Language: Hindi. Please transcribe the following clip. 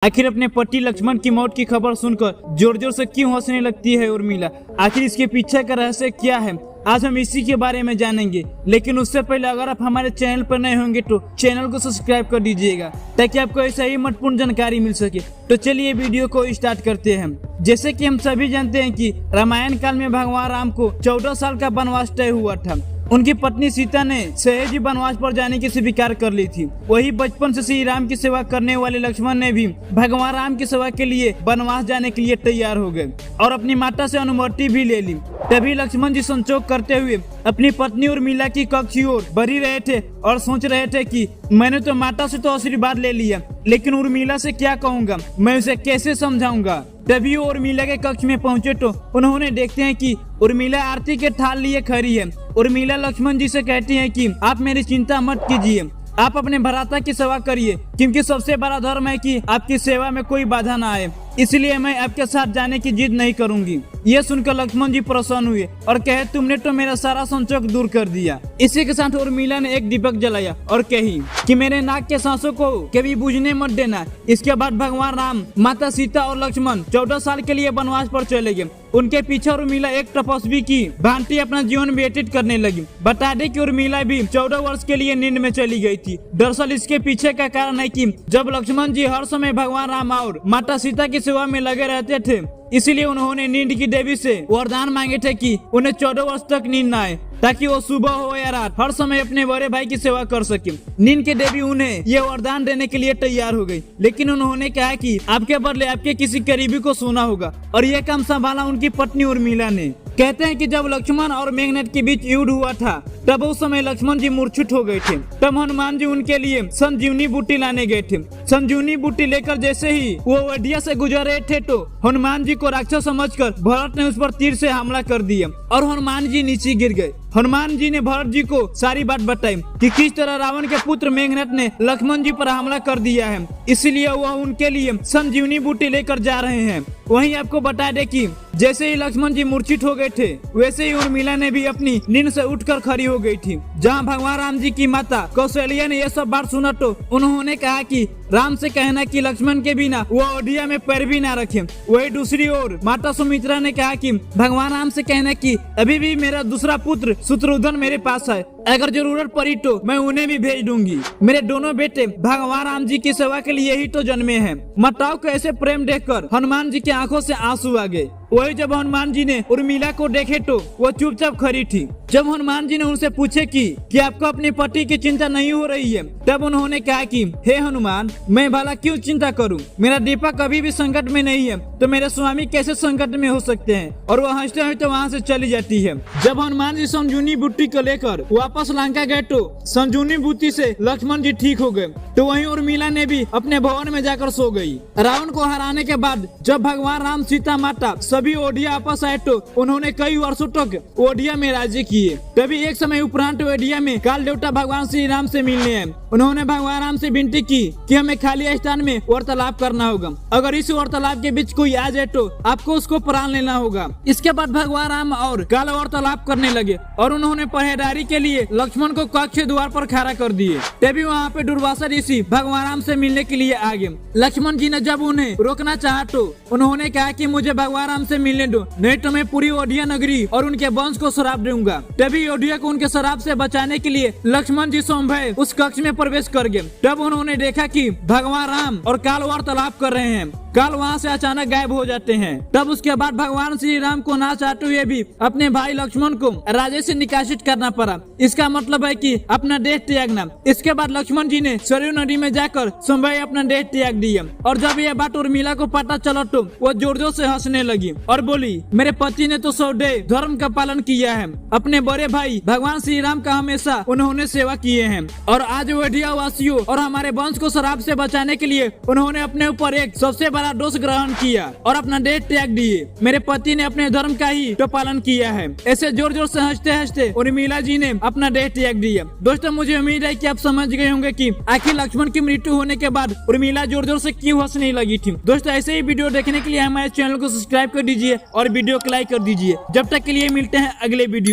आखिर अपने पति लक्ष्मण की मौत की खबर सुनकर जोर जोर से क्यों हंसने लगती है उर्मिला? आखिर इसके पीछे का रहस्य क्या है? आज हम इसी के बारे में जानेंगे। लेकिन उससे पहले अगर आप हमारे चैनल पर नए होंगे तो चैनल को सब्सक्राइब कर दीजिएगा ताकि आपको ऐसा ही महत्वपूर्ण जानकारी मिल सके। तो चलिए वीडियो को स्टार्ट करते हैं। जैसे कि हम सभी जानते हैं कि रामायण काल में भगवान राम को 14 साल का वनवास तय हुआ था। उनकी पत्नी सीता ने सहज ही वनवास पर जाने की स्वीकार कर ली थी। वही बचपन से श्री राम की सेवा करने वाले लक्ष्मण ने भी भगवान राम की सेवा के लिए वनवास जाने के लिए तैयार हो गए और अपनी माता से अनुमति भी ले ली। तभी लक्ष्मण जी संचोग करते हुए अपनी पत्नी उर्मिला की कक्ष की ओर बढ़ रहे थे और सोच रहे थे कि मैंने तो माता से तो आशीर्वाद ले लिया, लेकिन उर्मिला से क्या कहूँगा, मैं उसे कैसे समझाऊंगा। तभी वो उर्मिला के कक्ष में पहुंचे तो उन्होंने देखते हैं कि उर्मिला आरती के थाल लिए खड़ी है। उर्मिला लक्ष्मण जी से कहती है कि आप मेरी चिंता मत कीजिए, आप अपने भ्राता की सेवा करिए, क्योंकि सबसे बड़ा धर्म है कि आपकी सेवा में कोई बाधा ना आए, इसलिए मैं आपके साथ जाने की जिद नहीं करूंगी। ये सुनकर लक्ष्मण जी प्रसन्न हुए और कहे तुमने तो मेरा सारा संचोग दूर कर दिया। इसी के साथ उर्मिला ने एक दीपक जलाया और कही कि मेरे नाक के सांसों को कभी बुझने मत देना। इसके बाद भगवान राम, माता सीता और लक्ष्मण 14 साल के लिए वनवास पर चले गए। उनके पीछे उर्मिला एक तपस्वी की भांति अपना जीवन व्यतीत करने लगी। बता दें कि उर्मिला भी 14 वर्ष के लिए नींद में चली गई थी। दरअसल इसके पीछे का कारण है कि जब लक्ष्मण जी हर समय भगवान राम और माता सीता की सेवा में लगे रहते थे, इसलिए उन्होंने नींद की देवी से वरदान मांगे थे कि उन्हें 14 वर्ष तक नींद न आए, ताकि वो सुबह हो या रात हर समय अपने बड़े भाई की सेवा कर सके। नींद की देवी उन्हें ये वरदान देने के लिए तैयार हो गई, लेकिन उन्होंने कहा कि आपके बदले आपके किसी करीबी को सोना होगा, और ये काम संभाला उनकी पत्नी उर्मिला ने। कहते हैं कि जब लक्ष्मण और मेघनाद के बीच युद्ध हुआ था, तब उस समय लक्ष्मण जी मूर्छित हो गए थे। तब हनुमान जी उनके लिए संजीवनी बूटी लाने गए थे। संजीवनी बूटी लेकर जैसे ही वो अयोध्या से गुजर रहे थे तो हनुमान जी को राक्षस समझकर भरत ने उस पर तीर से हमला कर दिया और हनुमान जी नीचे गिर गए। हनुमान जी ने भरत जी को सारी बात बताई कि किस तरह रावण के पुत्र मेघनाद ने लक्ष्मण जी पर हमला कर दिया है, इसलिए वह उनके लिए संजीवनी बूटी लेकर जा रहे हैं। वहीं आपको बता दे कि जैसे ही लक्ष्मण जी मूर्छित हो गए थे, वैसे ही उर्मिला ने भी अपनी नींद से उठकर खड़ी हो गई थी। जहां भगवान राम जी की माता कौशल्या ने यह सब बात सुना तो उन्होंने कहा कि राम से कहना कि लक्ष्मण के बिना वो अयोध्या में पैर भी ना रखे। वही दूसरी ओर माता सुमित्रा ने कहा कि भगवान राम से कहना कि अभी भी मेरा दूसरा पुत्र शत्रुघ्न मेरे पास है, अगर जरूरत पड़ी तो मैं उन्हें भी भेज दूंगी। मेरे दोनों बेटे भगवान राम जी की सेवा के लिए ही तो जन्मे हैं। माताओं को ऐसे प्रेम देखकर हनुमान जी की आंखों से आंसू आ गए। वही जब हनुमान जी ने उर्मिला को देखे तो वो चुपचाप खड़ी थी। जब हनुमान जी ने उनसे पूछे कि आपको अपने पति की चिंता नहीं हो रही है, तब उन्होंने कहा कि हे हनुमान, मैं भला क्यों चिंता करूं? मेरा दीपक कभी भी संकट में नहीं है, तो मेरे स्वामी कैसे संकट में हो सकते हैं? और वो हंसते हुए तो वहाँ से चली जाती है। जब हनुमान जी संजीवनी बूटी को लेकर वापस लंका गए तो संजीवनी बूटी से लक्ष्मण जी ठीक हो गए। तो वहीं उर्मिला ने भी अपने भवन में जाकर सो गई। रावण को हराने के बाद जब भगवान राम, सीता माता सभी अयोध्या वापस आए तो उन्होंने कई वर्षों तक अयोध्या में राज्य किए। तभी एक समय उपरांत अयोध्या में काल देवता भगवान श्री राम से मिलने आए। उन्होंने भगवान राम से विनती की कि हमें खाली स्थान में वार्तालाप करना होगा। अगर इस वार्तालाप के बीच कोई आ जाए तो आपको उसको प्राण लेना होगा। इसके बाद भगवान राम और काल वार्तालाप करने लगे और उन्होंने पहरेदारी के लिए लक्ष्मण को कक्ष के द्वार पर खड़ा कर दिए। तभी वहाँ पे दुर्वासा ऋषि भगवान राम से मिलने के लिए आ गए। लक्ष्मण जी ने जब उन्हें रोकना चाहा तो उन्होंने कहा कि मुझे भगवान राम से मिलने दो, नहीं तो मैं पूरी अयोध्या नगरी और उनके वंश को श्राप दूंगा। तभी अयोध्या को उनके श्राप से बचाने के लिए लक्ष्मण जी स्वयं उस कक्ष में प्रवेश कर गए। तब उन्होंने देखा कि भगवान राम और काल वार्तालाप कर रहे हैं। काल वहाँ से अचानक गायब हो जाते हैं। तब उसके बाद भगवान श्री राम को ना चाहते हुए भी अपने भाई लक्ष्मण को राज्य से निकासित करना पड़ा। इसका मतलब है कि अपना देश त्यागना। इसके बाद लक्ष्मण जी ने सरयू नदी में जाकर स्वयं अपना देश त्याग दिया। और जब यह बात उर्मिला को पता चला तो वो जोर जोर से हंसने लगी और बोली, मेरे पति ने तो सदैव धर्म का पालन किया है। अपने बड़े भाई भगवान श्री राम का हमेशा उन्होंने सेवा किए हैं, और आज अयोध्या वासियों और हमारे वंश को श्राप से बचाने के लिए उन्होंने अपने ऊपर एक सबसे बड़ा दोष ग्रहण किया और अपना देश त्याग दिए। मेरे पति ने अपने धर्म का ही तो पालन किया है। ऐसे जोर जोर से हंसते हंसते उर्मिला जी ने अपना देश त्याग दिया। दोस्तों, मुझे उम्मीद है कि आप समझ गए होंगे कि आखिर लक्ष्मण की मृत्यु होने के बाद उर्मिला जोर जोर से क्यों हंसने लगी थी। दोस्तों, ऐसे ही वीडियो देखने के लिए हमारे चैनल को सब्सक्राइब कर दीजिए और वीडियो को लाइक कर दीजिए। जब तक के लिए मिलते हैं अगले वीडियो।